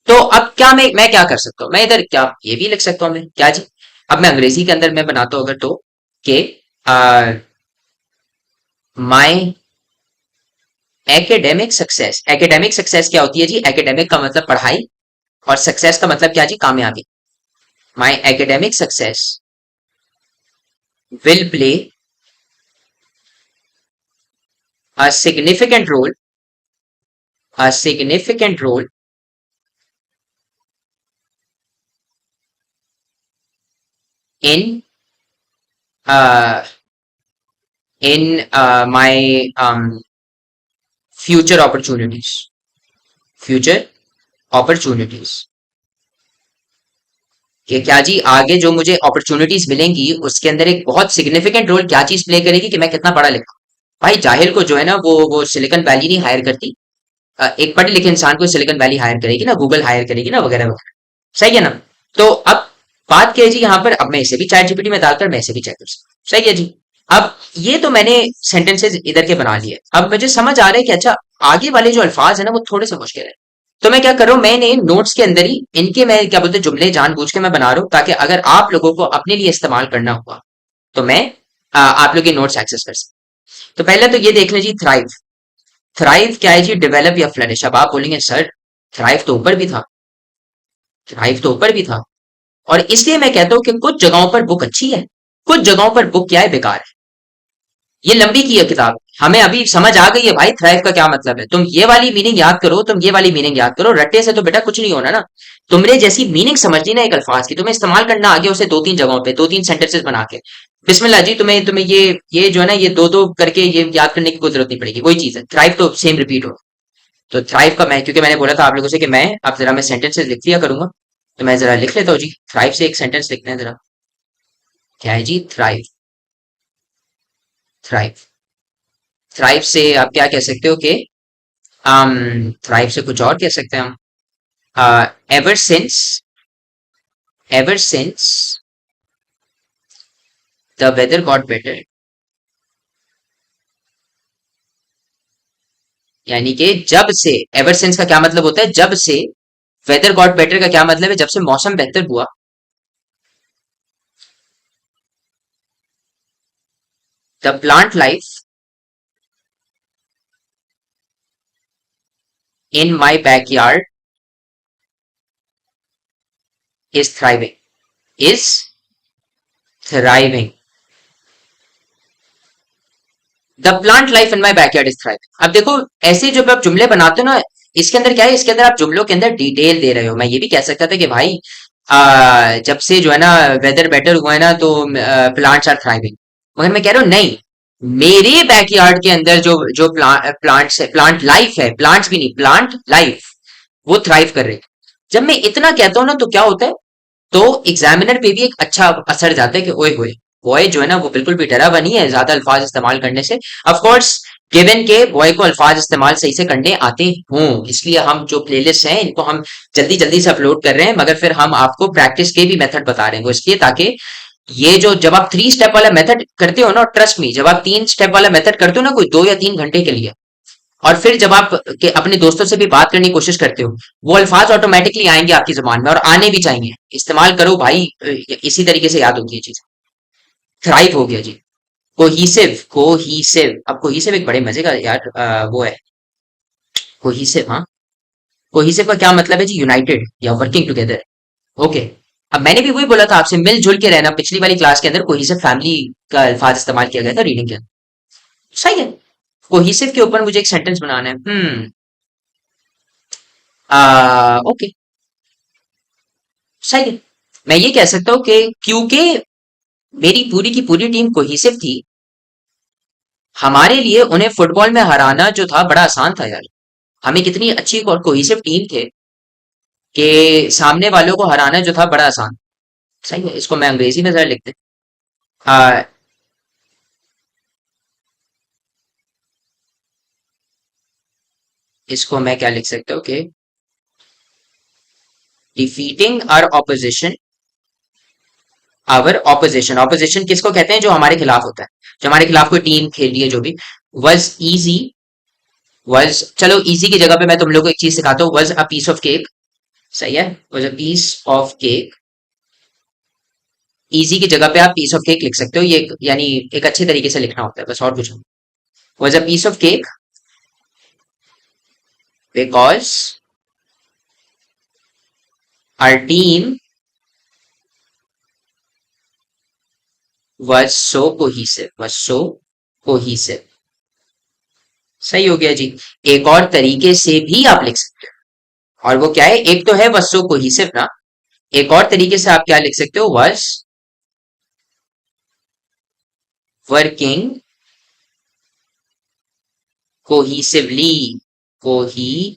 तो अब क्या मैं क्या कर सकता हूँ? मैं इधर क्या ये भी लिख सकता हूँ मैं क्या जी? अब मैं अंग्रेजी के अंदर मैं बनाता हूँ अगर, तो कि माई एकेडेमिक सक्सेस। एकेडेमिक सक्सेस क्या होती है जी? एकेडेमिक का मतलब पढ़ाई और सक्सेस का मतलब क्या जी? कामयाबी। My academic success will play a significant role, a significant role in in my future opportunities, future opportunities, कि क्या जी आगे जो मुझे अपॉर्चुनिटीज मिलेंगी उसके अंदर एक बहुत सिग्निफिकेंट रोल क्या चीज प्ले करेगी कि मैं कितना पढ़ा लिखा हूं। भाई जाहिल को जो है ना वो सिलिकॉन वैली नहीं हायर करती। एक पढ़े लिखे इंसान को सिलिकॉन वैली हायर करेगी ना, गूगल हायर करेगी ना, वगैरह वगैरह। सही है ना। तो अब बात क्या है जी यहाँ पर, अब मैं इसे भी चैट जीपीटी में डालकर मैं इसे भी चेक कर सकता हूँ। सही है जी। अब ये तो मैंने सेंटेंसेस इधर के बना लिए, अब मुझे समझ आ रहा है कि अच्छा आगे वाले जो अल्फाज है ना वो थोड़े से मुश्किल है। तो मैं क्या कर रहा हूँ, मैंने नोट्स के अंदर ही इनके मैं क्या बोलते हैं जुमले जानबूझ के मैं बना रहा हूँ ताकि अगर आप लोगों को अपने लिए इस्तेमाल करना हुआ तो मैं आप लोग के नोट्स एक्सेस कर सकूं। तो पहले तो ये देख लें जी, थ्राइव। थ्राइव क्या है जी, डेवलप या फ्लरिश। अब आप बोलेंगे सर थ्राइव तो ऊपर भी था, थ्राइव तो ऊपर भी था। और इसलिए मैं कहता हूं कि कुछ जगहों पर बुक अच्छी है, कुछ जगहों पर बुक क्या है, बेकार है। ये लंबी की है किताब, हमें अभी समझ आ गई है भाई थ्राइव का क्या मतलब है। तुम ये वाली मीनिंग याद करो, तुम ये वाली मीनिंग याद करो, रट्टे से तो बेटा कुछ नहीं होना ना। तुमने जैसी मीनिंग समझनी ना एक अल्फाज की, तुम्हें इस्तेमाल करना आगे उसे दो तीन जगहों पे दो तीन सेंटेंसेस बना के। बिस्मिल्लाह जी, तुम्हें तुम्हें ये जो है ना ये दो दो करके ये याद करने की कोई जरूरत नहीं पड़ेगी, वही चीज है। थ्राइव तो सेम रिपीट हो। तो थ्राइव का मैं, क्योंकि मैंने बोला था आप लोगों से कि मैं अब जरा मैं सेंटेंसेस लिख लिया करूंगा, तो मैं जरा लिख लेता हूँ जी। थ्राइव से एक सेंटेंस लिखते हैं जरा। क्या है जी, थ्राइव। थ्राइव, थ्राइव से आप क्या कह सकते हो कि थ्राइव से कुछ और कह सकते हैं हम। Ever since, ever since the weather got better, यानी कि जब से, एवर सिंस का क्या मतलब होता है, जब से। वेदर गॉट बेटर का क्या मतलब है, जब से मौसम बेहतर हुआ। The plant life in my backyard is thriving, is thriving. The plant life in my backyard is thriving. अब देखो, ऐसे जब आप जुमले बनाते हो ना, इसके अंदर क्या है, इसके अंदर आप जुमलों के अंदर डिटेल दे रहे हो। मैं ये भी कह सकता था कि भाई जब से जो है ना वेदर बेटर हुआ है ना तो प्लांट्स आर थ्राइविंग। मगर मैं कह रहा हूँ नहीं, मेरे बैकयार्ड के अंदर जो जो प्लांट्स है, प्लांट लाइफ है, प्लांट्स भी नहीं, प्लांट लाइफ, वो थ्राइव कर रहे हैं। जब मैं इतना कहता हूँ ना तो क्या होता है, तो एग्जामिनर पे भी एक अच्छा असर जाता है कि ओए होए, बॉय जो है ना वो बिल्कुल भी डरा हुआ नहीं है ज्यादा अल्फाज इस्तेमाल करने से। ऑफ कोर्स गिवन के बॉय को अल्फाज इस्तेमाल सही से करने आते हों, इसलिए हम जो प्लेलिस्ट हैं इनको हम जल्दी जल्दी से अपलोड कर रहे हैं, मगर फिर हम आपको प्रैक्टिस के भी मेथड बता रहे हैं वो इसलिए ताकि ये जो जब आप 3 स्टेप वाला मेथड करते हो ना, ट्रस्ट मी, जब आप 3 स्टेप वाला मेथड करते हो ना कोई 2 या 3 घंटे के लिए, और फिर जब आप के अपने दोस्तों से भी बात करने की कोशिश करते हो, वो अल्फाज ऑटोमेटिकली आएंगे आपकी जुबान में और आने भी चाहिए। इस्तेमाल करो भाई, इसी तरीके से याद होती है चीज। थ्राइव हो गया जी। कोहीसिव, कोहीसिव, अब कोहीसिव एक बड़े मजे का यार वो है। कोहीसिव, हाँ। कोहीसिव का क्या मतलब है जी, यूनाइटेड या वर्किंग टुगेदर। ओके। अब मैंने भी वही बोला था आपसे, मिलजुल के रहना। पिछली वाली क्लास के अंदर कोहीसिव फैमिली का अल्फाज इस्तेमाल किया गया था रीडिंग के अंदर। सही है। कोहीसिव के ऊपर मुझे एक सेंटेंस बनाना है। ओके। सही है। मैं ये कह सकता हूँ कि क्योंकि मेरी पूरी की पूरी टीम कोहिसिव थी, हमारे लिए उन्हें फुटबॉल में हराना जो था बड़ा आसान था यार। हमें कितनी अच्छी और कोहिसिव टीम थे कि सामने वालों को हराना जो था बड़ा आसान। सही है, इसको मैं अंग्रेजी में जरा लिखते हैं। इसको मैं क्या लिख सकता हूँ कि डिफीटिंग आवर ऑपोजिशन। ऑपोजिशन किसको कहते हैं, जो हमारे खिलाफ होता है, जो हमारे खिलाफ कोई टीम खेल रही है जो भी। वॉज इजी, वॉज, चलो इजी की जगह पे मैं तुम लोग को एक चीज सिखाता हूँ, was a piece of cake. सही है, was a piece of cake. Easy की जगह पे आप पीस ऑफ केक लिख सकते हो, ये यानी एक अच्छे तरीके से लिखना होता है, बस और कुछ नहीं। Was a piece of cake because our team was so cohesive, was so cohesive. सही हो गया जी। एक और तरीके से भी आप लिख सकते हो, और वो क्या है, एक तो है वॉज सो कोहिसिव ना, एक और तरीके से आप क्या लिख सकते हो, वॉज वर्किंग कोहिसिवली, कोहिसिवली,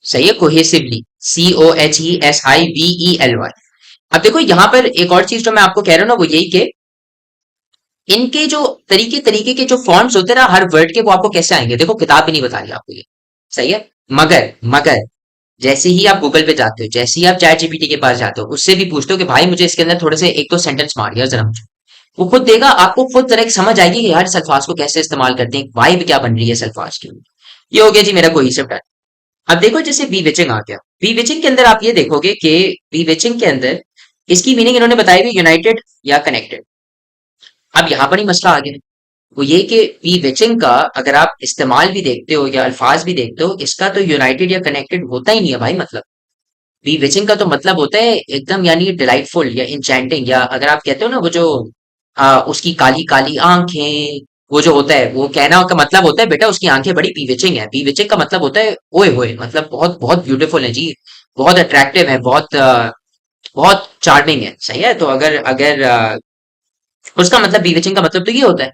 सही है, कोहेसिवली, COHESIVELY। अब देखो यहाँ पर एक और चीज जो मैं आपको कह रहा हूँ ना, वो यही कि इनके जो तरीके तरीके के जो फॉर्म्स होते हैं ना हर वर्ड के, वो आपको कैसे आएंगे, देखो किताब भी नहीं बता रही आपको ये, सही है। मगर मगर जैसे ही आप गूगल पे जाते हो, जैसे ही आप चैट जीपीटी के पास जाते हो, उससे भी पूछते हो कि भाई मुझे इसके अंदर थोड़े से एक दो सेंटेंस मार दिया जरा मुझे, वो खुद देगा आपको, खुद तरह की समझ आएगी कि यार इस अल्फाज को कैसे इस्तेमाल करते हैं, वाइब क्या बन रही है इस अल्फाज की। ये हो गया जी मेरा कोई डन। अब देखो जैसे बी विचिंग आ गया, बी विचिंग के अंदर आप ये देखोगे कि बी विचिंग के अंदर इसकी मीनिंग इन्होंने बताई हुई यूनाइटेड या कनेक्टेड। अब यहाँ पर ही मसला आ गया, वो ये कि बी विचिंग का अगर आप इस्तेमाल भी देखते हो या अल्फाज भी देखते हो, इसका तो यूनाइटेड या कनेक्टेड होता ही नहीं है भाई। मतलब बी विचिंग का तो मतलब होता है एकदम, यानी डिलाइटफुल या इंचेंटिंग, या अगर आप कहते हो ना वो जो उसकी काली काली आंखें, वो जो होता है, वो कहना का मतलब होता है बेटा उसकी आंखें बड़ी बीविचिंग है। बीविचिंग का मतलब होता है ओए होए, मतलब बहुत बहुत ब्यूटीफुल है जी, बहुत अट्रैक्टिव है, बहुत बहुत चार्मिंग है, सही है। तो अगर अगर उसका मतलब बीविचिंग का मतलब तो ये होता है।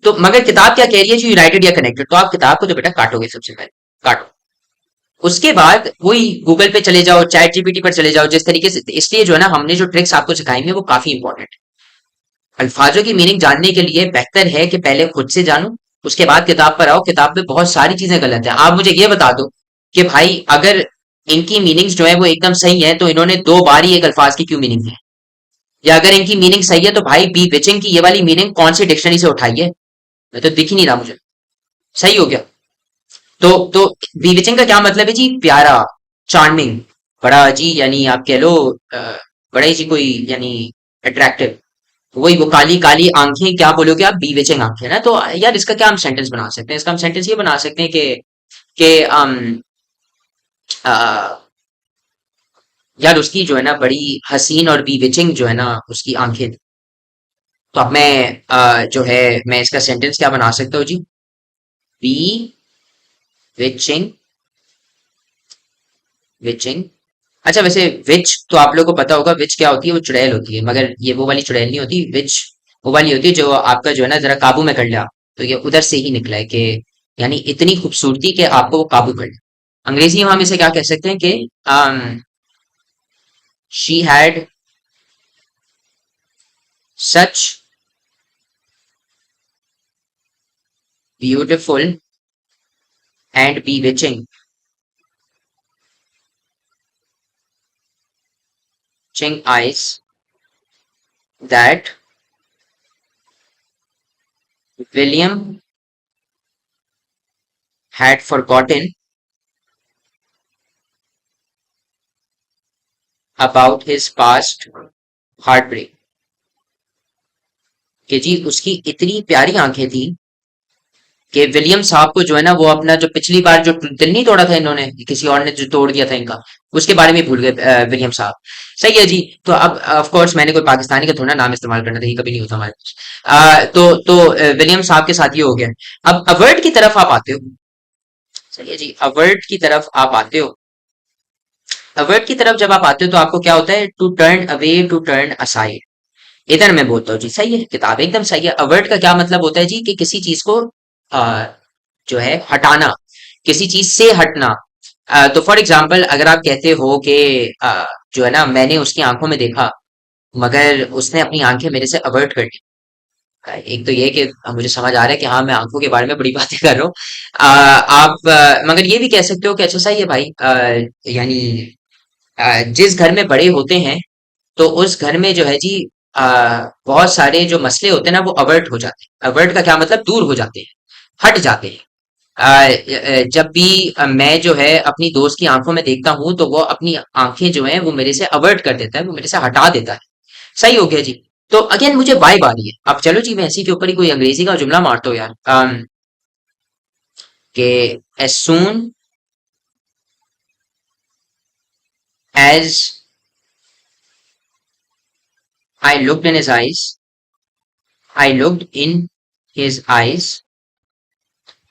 तो मगर किताब क्या कह रही है जी, यूनाइटेड या कनेक्टेड, तो आप किताब को तो बेटा काटोगे सबसे पहले, काटो। उसके बाद वही गूगल पे चले जाओ, चैट जीपीटी पर चले जाओ, जिस तरीके से, इसलिए जो है ना हमने जो ट्रिक्स आपको सिखाई है वो काफी इंपॉर्टेंट है। अल्फाजों की मीनिंग जानने के लिए बेहतर है कि पहले खुद से जानो, उसके बाद किताब पर आओ। किताब में बहुत सारी चीजें गलत है, आप मुझे ये बता दो कि भाई अगर इनकी मीनिंग्स जो है वो एकदम सही है, तो इन्होंने दो बार ही एक अल्फाज की क्यों मीनिंग है? या अगर इनकी मीनिंग सही है तो भाई बी विचिंग की ये वाली मीनिंग कौन सी डिक्शनरी से उठाई है? मैं तो दिख ही नहीं रहा मुझे। सही हो गया। तो बीविचिंग का क्या मतलब है जी? प्यारा, चार्मिंग, बड़ा जी, यानी आप कह लो बड़ा ही जी कोई, यानी अट्रैक्टिव। वही वो काली काली आंखें, क्या बोलोगे आप? बीविचिंग आंखें ना। तो यार इसका क्या हम सेंटेंस बना सकते हैं? इसका हम सेंटेंस ये बना सकते हैं कि आ, यार उसकी जो है ना बड़ी हसीन और बीविचिंग जो है ना उसकी आंखें। तो अब मैं जो है मैं इसका सेंटेंस क्या बना सकता हूँ जी? बी विचिंग, विचिंग। अच्छा वैसे विच तो आप लोगों को पता होगा, विच क्या होती है? वो चुड़ैल होती है, मगर ये वो वाली चुड़ैल नहीं होती। विच वो वाली होती है जो आपका जो है ना जरा काबू में कर लिया। तो ये उधर से ही निकला है कि यानी इतनी खूबसूरती के आपको वो काबू कर लिया। अंग्रेजी में हम इसे क्या कह सकते हैं कि she had such beautiful and bewitching eyes that William had forgotten about his past heartbreak। कि जी उसकी इतनी प्यारी आंखें थी कि विलियम साहब को जो है ना वो अपना जो पिछली बार जो दिल नहीं तोड़ा था इन्होंने, किसी और ने जो तोड़ दिया था इनका, उसके बारे में भूल गए विलियम साहब। सही है जी। तो अब ऑफ कोर्स मैंने कोई पाकिस्तानी का थोड़ा नाम इस्तेमाल करना था, ये कभी नहीं होता हमारे पास। विलियम साहब के साथ ये हो गया। अब अवर्ड की तरफ आप आते हो। सही है जी, अवर्ड की तरफ आप आते हो। अवर्ड की तरफ जब आप आते हो तो आपको क्या होता है? To turn away, to turn aside. इधर मैं बोलता हूँ जी, सही है, किताब एकदम सही है। अवर्ट का क्या मतलब होता है जी? कि किसी चीज को आ, जो है हटाना, किसी चीज से हटना। तो फॉर एग्जाम्पल अगर आप कहते हो कि जो है ना मैंने उसकी आंखों में देखा, मगर उसने अपनी आंखें मेरे से अवर्ट कर दी। एक तो ये कि मुझे समझ आ रहा है कि हाँ मैं आंखों के बारे में बड़ी बातें कर रहा हूँ। आप मगर ये भी कह सकते हो कि अच्छा सही है भाई, यानी जिस घर में बड़े होते हैं तो उस घर में जो है जी बहुत सारे जो मसले होते हैं ना वो अवर्ट हो जाते हैं। अवर्ट का क्या मतलब? दूर हो जाते हैं, हट जाते हैं। जब भी मैं जो है अपनी दोस्त की आंखों में देखता हूँ तो वो अपनी आंखें जो है वो मेरे से अवर्ट कर देता है, वो मेरे से हटा देता है। सही हो गया जी। तो अगेन मुझे वाइब आ रही है। अब चलो जी मैं इसी के ऊपर ही कोई अंग्रेजी का जुमला मारता हूँ यार। कि as soon as I looked in his eyes, I looked in his eyes।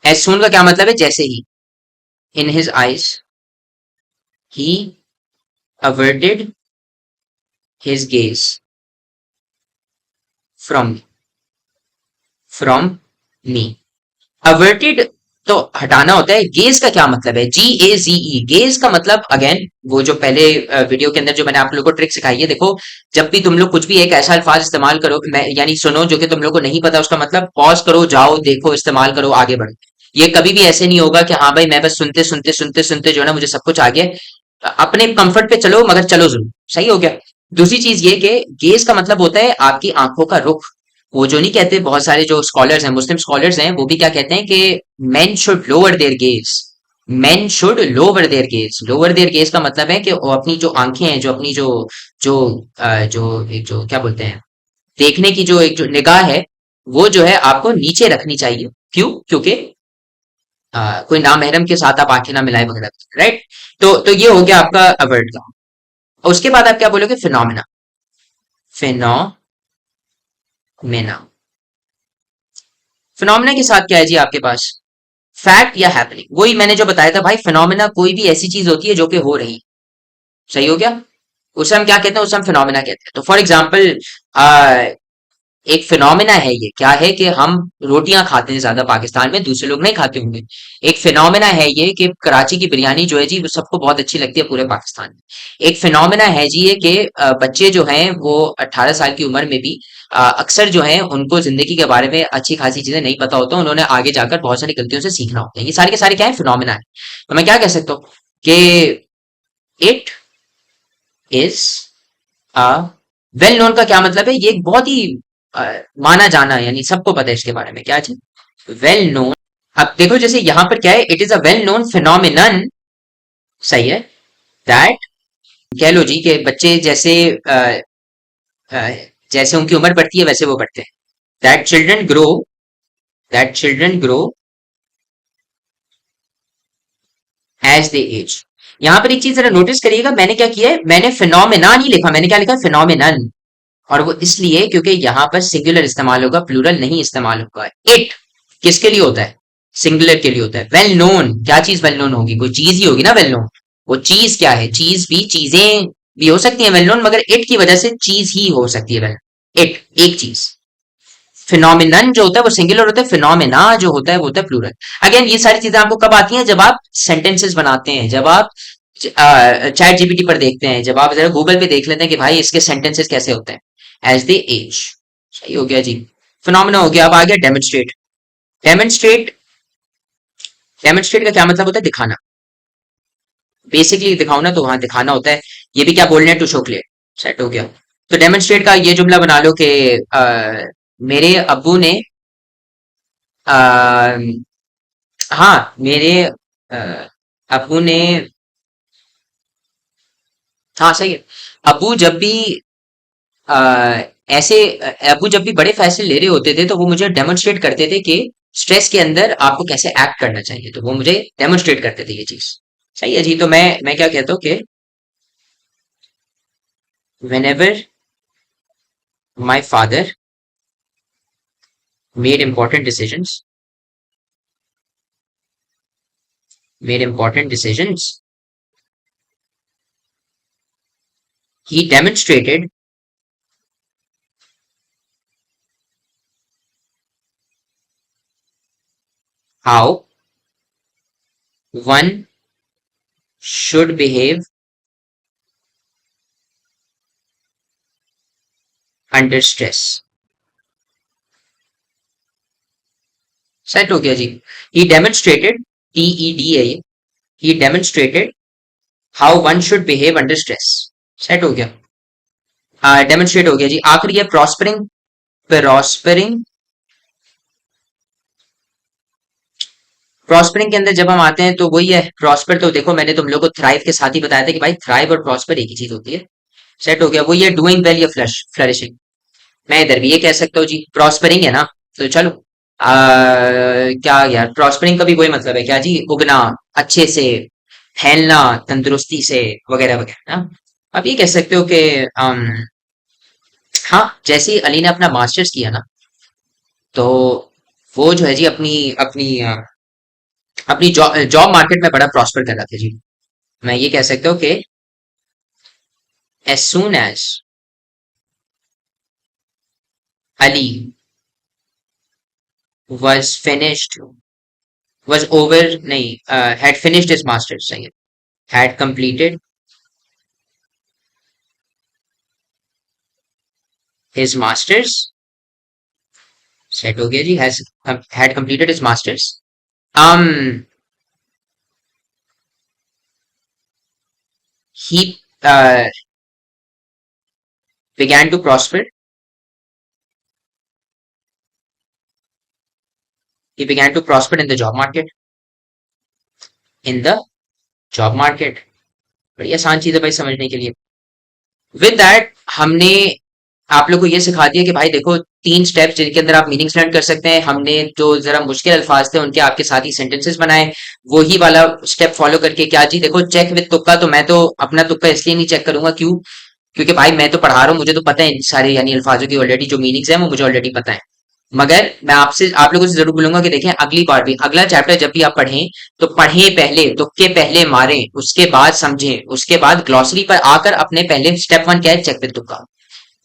as soon का क्या मतलब है? जैसे ही। in his eyes he averted his gaze। From from me. Averted तो हटाना होता है। गेज का क्या मतलब है? GAZE, गेज का मतलब अगेन वो जो पहले वीडियो के अंदर जो मैंने आप लोगों को ट्रिक सिखाई है, देखो जब भी तुम लोग कुछ भी एक ऐसा अल्फाज इस्तेमाल करो, मैं यानी सुनो, जो कि तुम लोग को नहीं पता उसका मतलब, पॉज करो, जाओ देखो, इस्तेमाल करो, आगे बढ़ो। ये कभी भी ऐसे नहीं होगा कि हाँ भाई मैं बस सुनते सुनते सुनते सुनते जो है ना मुझे सब कुछ आ गया। अपने कंफर्ट पे चलो, मगर चलो जरूर। सही हो गया। दूसरी चीज ये कि गेज का मतलब होता है आपकी आंखों का रुख। वो जो नहीं कहते, बहुत सारे जो स्कॉलर्स हैं, मुस्लिम स्कॉलर्स हैं, वो भी क्या कहते हैं कि men should lower their gaze। men should lower their gaze। lower their gaze का मतलब है कि वो अपनी जो आंखें हैं, जो अपनी जो जो जो एक जो क्या बोलते हैं, देखने की जो एक जो निगाह है, वो जो है आपको नीचे रखनी चाहिए। क्यों? क्योंकि कोई नामहरम के साथ आप आंखें ना मिलाए वगैरह। राइट। तो ये हो गया आपका अवर्ड का। और उसके बाद आप क्या बोलोगे? फिनोमिना। फिनोमिना। फिनोमिना के साथ क्या है जी आपके पास? फैक्ट या हैपनिंग। वही मैंने जो बताया था भाई, फिनोमिना कोई भी ऐसी चीज होती है जो कि हो रही। सही हो गया। उसे हम क्या कहते हैं? उसे हम फिनोमिना कहते हैं। तो फॉर एग्जाम्पल एक फिनोमिना है, ये क्या है कि हम रोटियां खाते हैं ज्यादा पाकिस्तान में, दूसरे लोग नहीं खाते होंगे। एक फिनोमिना है ये कि कराची की बिरयानी जो है जी वो सबको बहुत अच्छी लगती है पूरे पाकिस्तान में। एक फिनोमिना है जी ये कि बच्चे जो हैं वो 18 साल की उम्र में भी अक्सर जो है उनको जिंदगी के बारे में अच्छी खासी चीजें नहीं पता होता, उन्होंने आगे जाकर बहुत सारी गलतियों से सीखना होता है। ये सारे के सारे क्या है? फिनोमिना है। तो मैं क्या कह सकता हूँ कि it is a well known का क्या मतलब है? ये एक बहुत ही अ, माना जाना है, यानी सबको पता है इसके बारे में। क्या चीज? Well known. अब देखो जैसे यहां पर क्या है, it is a well known phenomenon. सही है। दैट, कह लो जी कि बच्चे जैसे अ, जैसे उनकी उम्र बढ़ती है वैसे वो बढ़ते हैं। That children grow, that children grow as they age. यहां पर एक चीज जरा नोटिस करिएगा, मैंने क्या किया है, मैंने फिनोमिना नहीं लिखा, मैंने क्या लिखा? फिनोमिनन। और वो इसलिए क्योंकि यहां पर सिंगुलर इस्तेमाल होगा, प्लूरल नहीं इस्तेमाल होगा। इट किसके लिए होता है? सिंगुलर के लिए होता है। वेल नोन, क्या चीज वेल नोन होगी? कोई चीज ही होगी ना वेल नोन। वो चीज क्या है? चीज भी, चीजें भी हो सकती है वेल नोन, मगर इट की वजह से चीज ही हो सकती है वेल। इट एक चीज। फिनोमिनन जो होता है वो सिंगुलर होता है, फिनोमिना जो होता है वो होता है प्लूरल। अगेन ये सारी चीजें आपको कब आती हैं? जब आप सेंटेंसेस बनाते हैं, जब आप चैट जीपीटी पर देखते हैं, जब आप जरा गूगल पे देख लेते हैं कि भाई इसके सेंटेंसेस कैसे होते हैं। As the age. सही हो गया जी। फिनोमिना हो गया। अब आ गया डेमोन्स्ट्रेट। डेमोन्स्ट्रेट, डेमोन्स्ट्रेट का क्या मतलब होता है? दिखाना। बेसिकली दिखाओ ना, तो वहां दिखाना होता है। ये भी क्या बोल रहे हैं? To show clear. सेट हो गया। तो डेमोन्स्ट्रेट का ये जुमला बना लो कि मेरे अब्बू ने आ, हाँ मेरे अब्बू ने, हाँ सही है। अब्बू जब भी आ, ऐसे अब्बू जब भी बड़े फैसले ले रहे होते थे तो वो मुझे डेमोन्स्ट्रेट करते थे कि स्ट्रेस के अंदर आपको कैसे एक्ट करना चाहिए, तो वो मुझे डेमोन्स्ट्रेट करते थे ये चीज। सही है जी। तो मैं क्या कहता हूँ कि whenever my father made important decisions, made important decisions, he demonstrated how one should behave under stress। Set हो गया जी। He demonstrated, TED है ये, he demonstrated how one should behave under stress। Set हो गया। डेमोन्स्ट्रेट हो गया जी। आखिरी है प्रॉस्परिंग। प्रॉस्परिंग, प्रॉस्परिंग के अंदर जब हम आते हैं तो वही है प्रॉस्पर। तो देखो मैंने तुम लोग को थ्राइव के साथ ही बताया था कि भाई थ्राइव और प्रॉस्पर एक ही चीज होती है। सेट हो गया। वही है डूइंग वेल या फ्लरिशिंग। मैं इधर भी ये कह सकता हूँ जी, प्रॉस्परिंग है ना। तो चलो क्या यार, प्रॉस्परिंग का भी वही मतलब है क्या जी? उगना, अच्छे से, फैलना, तंदुरुस्ती से, वगैरह वगैरह ना। आप ये कह सकते हो कि हाँ, जैसे ही अली ने अपना मास्टर्स किया ना, तो वो जो है जी अपनी अपनी अपनी जॉब जॉब मार्केट में बड़ा प्रॉस्पर कर रहा था जी। मैं ये कह सकता हूँ कि as soon as Ali was finished was over नहीं had finished his masters सही है had completed his masters set हो गया जी has had completed his masters um he began to prosper he began to prosper in the job market in the job market बड़ी आसान चीज है भाई समझने के लिए विद दैट हमने आप लोग को ये सिखा दिया कि भाई देखो तीन स्टेप्स जिनके अंदर आप मीनिंग्स लर्न कर सकते हैं हमने जो जरा मुश्किल अल्फाज थे उनके आपके साथ ही सेंटेंसेस बनाए वही वाला स्टेप फॉलो करके क्या जी देखो चेक विद तुक्का तो मैं तो अपना तुक्का इसलिए नहीं चेक करूंगा क्यों क्योंकि भाई मैं तो पढ़ा रहा हूँ मुझे तो पता है इन सारे यानी अल्फाजों की ऑलरेडी जो मीनिंग्स हैं वो मुझे ऑलरेडी पता है मगर मैं आपसे आप लोगों से जरूर बोलूंगा कि देखें अगली बार भी अगला चैप्टर जब भी आप पढ़ें तो पढ़ें पहले तुक्के पहले मारें उसके बाद समझें उसके बाद ग्लॉसरी पर आकर अपने पहले स्टेप वन क्या है चेक विद तुक्का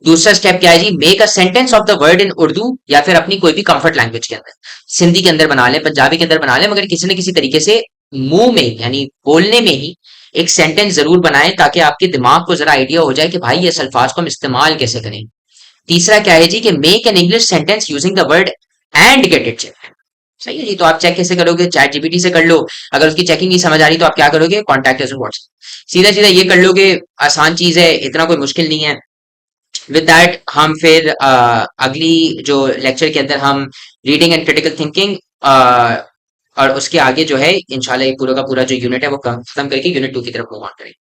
दूसरा स्टेप क्या है जी make a sentence of the word in Urdu या फिर अपनी कोई भी कंफर्ट लैंग्वेज के अंदर सिंधी के अंदर बना लें पंजाबी के अंदर बना लें मगर किसी न किसी तरीके से मुंह में यानी बोलने में ही एक सेंटेंस जरूर बनाएं ताकि आपके दिमाग को जरा आइडिया हो जाए कि भाई ये अल्फाज को हम इस्तेमाल कैसे करें तीसरा क्या है जी कि make an English sentence using the word and get it check सही है जी तो आप चेक कैसे करोगे चैट जीपीटी से कर लो अगर उसकी चेकिंग नहीं समझ आ रही तो आप क्या करोगे कॉन्टैक्ट अस व्हाट्सएप सीधा सीधा ये कर लोगे आसान चीज है इतना कोई मुश्किल नहीं है विद दैट हम फिर अगली जो लेक्चर के अंदर हम रीडिंग एंड क्रिटिकल थिंकिंग और उसके आगे जो है इंशाल्लाह ये पूरा का पूरा जो यूनिट है वो खत्म करके यूनिट टू की तरफ मूव ऑन करेंगे